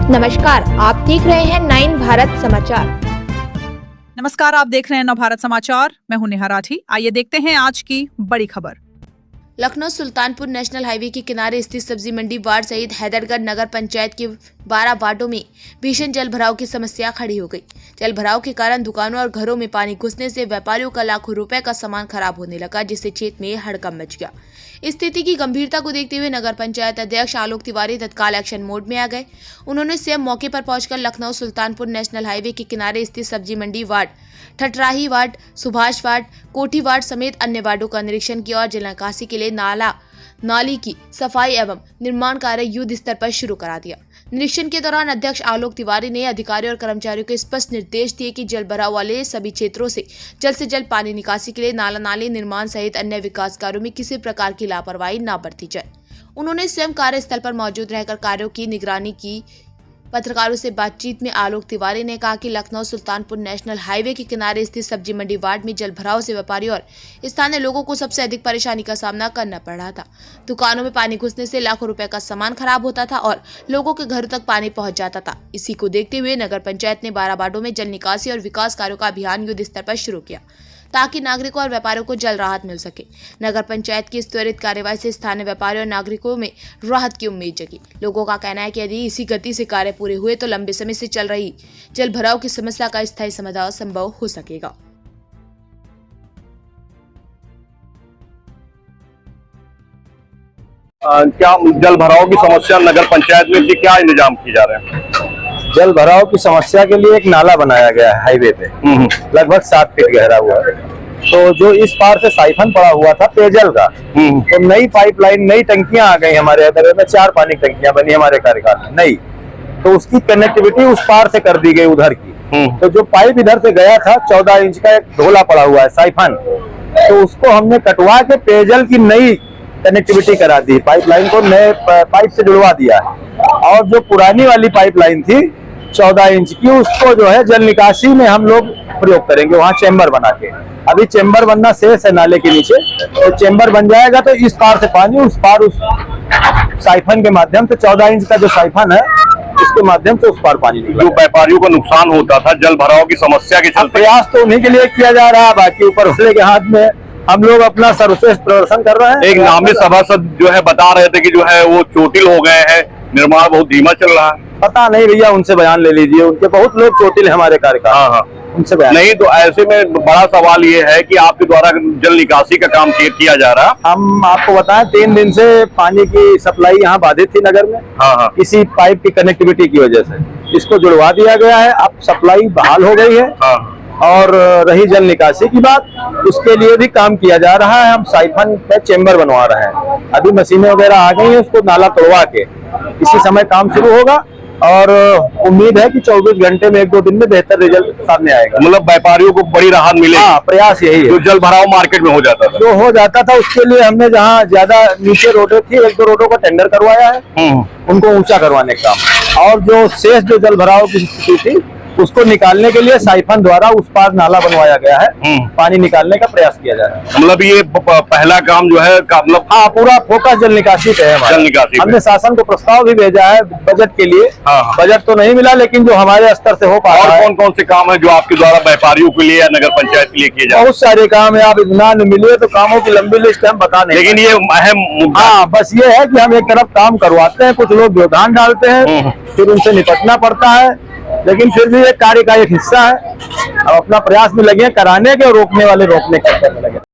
नमस्कार, आप देख रहे हैं 9 भारत समाचार। नमस्कार, आप देख रहे हैं 9 भारत समाचार। मैं हूं नेहा राठी। आइए देखते हैं आज की बड़ी खबर। लखनऊ सुल्तानपुर नेशनल हाईवे के किनारे स्थित सब्जी मंडी वार्ड सहित हैदरगढ़ नगर पंचायत के 12 वार्डों में भीषण जल भराव की समस्या खड़ी हो गई। जल भराव के कारण दुकानों और घरों में पानी घुसने से व्यापारियों का लाखों रुपए का सामान खराब होने लगा, जिससे क्षेत्र में हड़कंप मच गया। स्थिति की गंभीरता को देखते हुए नगर पंचायत अध्यक्ष आलोक तिवारी तत्काल एक्शन मोड में आ गए। उन्होंने स्वयं मौके पर पहुंचकर लखनऊ सुल्तानपुर नेशनल हाईवे के किनारे स्थित सब्जी मंडी वार्ड, ठठराही वार्ड, सुभाष वार्ड, कोठी वार्ड समेत अन्य वार्डों का निरीक्षण किया और जल निकासी के लिए नाली की सफाई एवं निर्माण कार्य युद्ध स्तर पर शुरू करा दिया। निरीक्षण के दौरान अध्यक्ष आलोक तिवारी ने अधिकारियों और कर्मचारियों को स्पष्ट निर्देश दिए कि जल भराव वाले सभी क्षेत्रों से जल्द पानी निकासी के लिए नाली निर्माण सहित अन्य विकास कार्यों में किसी प्रकार की लापरवाही न बरती जाए। उन्होंने स्वयं कार्यस्थल पर मौजूद रहकर कार्यों की निगरानी की। पत्रकारों से बातचीत में आलोक तिवारी ने कहा कि लखनऊ सुल्तानपुर नेशनल हाईवे के किनारे स्थित सब्जी मंडी वार्ड में जल भराव से व्यापारियों और स्थानीय लोगों को सबसे अधिक परेशानी का सामना करना पड़ रहा था। दुकानों में पानी घुसने से लाखों रुपए का सामान खराब होता था और लोगों के घरों तक पानी पहुंच जाता था। इसी को देखते हुए नगर पंचायत ने 12 वार्डों में जल निकासी और विकास कार्यों का अभियान युद्ध स्तर पर शुरू किया, ताकि नागरिकों और व्यापारियों को जल्द राहत मिल सके। नगर पंचायत की इस त्वरित कार्यवाही से स्थानीय व्यापारियों और नागरिकों में राहत की उम्मीद जगी। लोगों का कहना है कि यदि इसी गति से कार्य पूरे हुए तो लंबे समय से चल रही जल भराव की समस्या का स्थायी समाधान संभव हो सकेगा। क्या जल भराव की समस्या नगर पंचायत में थी, क्या इंतजाम किए जा रहे हैं? जल भराव की समस्या के लिए एक नाला बनाया गया है हाईवे पे, लगभग 7 फीट गहरा हुआ है। तो जो इस पार से साइफन पड़ा हुआ था पेयजल का, तो नई पाइपलाइन, नई टंकियां आ गई हमारे इधर में। 4 पानी टंकियां बनी हमारे कार्यकाल में नई, तो उसकी कनेक्टिविटी उस पार से कर दी गई उधर की। तो जो पाइप इधर से गया था 14 इंच का एक ढोला पड़ा हुआ है साइफन, तो उसको हमने कटवा के पेयजल की नई कनेक्टिविटी करा दी, पाइपलाइन को नए पाइप से जुड़वा दिया है। और जो पुरानी वाली पाइपलाइन थी 14 इंच की, उसको जो है जल निकासी में हम लोग प्रयोग करेंगे, वहाँ चेम्बर बना के। अभी चेम्बर बनना शेष है नाले के नीचे, तो चेम्बर बन जाएगा तो इस पार से पानी उस पार उस साइफन के माध्यम से 14 इंच का जो साइफन है उसके माध्यम से उस पार पानी निकलेगा। जो व्यापारियों को नुकसान होता था जल भराव की समस्या के चलते, प्रयास तो उन्हीं के लिए किया जा रहा है, बाकी ऊपर वाले के हाथ में। हम लोग अपना सर्वश्रेष्ठ प्रदर्शन कर रहे हैं। एक नामी सभासद जो है बता रहे थे कि जो है वो चोटिल हो गए हैं, निर्माण बहुत धीमा चल रहा है। पता नहीं भैया, उनसे बयान ले लीजिए, उनके बहुत लोग चोटिल है हमारे कार्यकाल। हाँ, उनसे बयान नहीं तो ऐसे में बड़ा सवाल ये है कि आपके द्वारा जल निकासी का काम किया जा रहा। हम आपको बताएं 3 दिन से पानी की सप्लाई यहाँ बाधित थी नगर में। हाँ। इसी पाइप की कनेक्टिविटी की वजह से इसको जुड़वा दिया गया है, अब सप्लाई बहाल हो गई है। हाँ। और रही जल निकासी की बात, उसके लिए भी काम किया जा रहा है। हम साइफन पे चेम्बर बनवा रहे हैं, अभी मशीनें वगैरह आ गई हैं, उसको नाला तोड़वा के इसी समय काम शुरू होगा और उम्मीद है कि 24 घंटे में 1-2 दिन में बेहतर रिजल्ट सामने आएगा। मतलब व्यापारियों को बड़ी राहत मिलेगी। हाँ, प्रयास यही है। जो जल भराव मार्केट में हो जाता था, जो हो जाता था उसके लिए हमने जहाँ ज्यादा नीचे रोडें थी 1-2 रोडों का टेंडर करवाया है, उनको ऊंचा करवाने का काम। और जो शेष जो जल भराव की स्थिति थी उसको निकालने के लिए साइफन द्वारा उस पार नाला बनवाया गया है, पानी निकालने का प्रयास किया जा रहा है। मतलब ये पहला काम जो है मतलब हाँ, पूरा फोकस जल निकासी पे है हमारा। जल निकासी हमने शासन को प्रस्ताव भी भेजा है बजट के लिए। हाँ। बजट तो नहीं मिला, लेकिन जो हमारे स्तर से हो पा रहा है। कौन कौन से काम है जो आपके द्वारा व्यापारियों के लिए या नगर पंचायत के लिए किए जाए? बहुत सारे काम है, आप इत्मीनान मिलिए तो कामों की लंबी लिस्ट हम बता नहीं, लेकिन ये अहम मुद्दा। हाँ, बस ये है कि हम एक तरफ काम करवाते हैं, कुछ लोग योगदान डालते हैं, फिर उनसे निपटना पड़ता है, लेकिन फिर भी ये कार्य का एक हिस्सा है। अब अपना प्रयास में लगे, कराने के और रोकने वाले रोकने के लगे।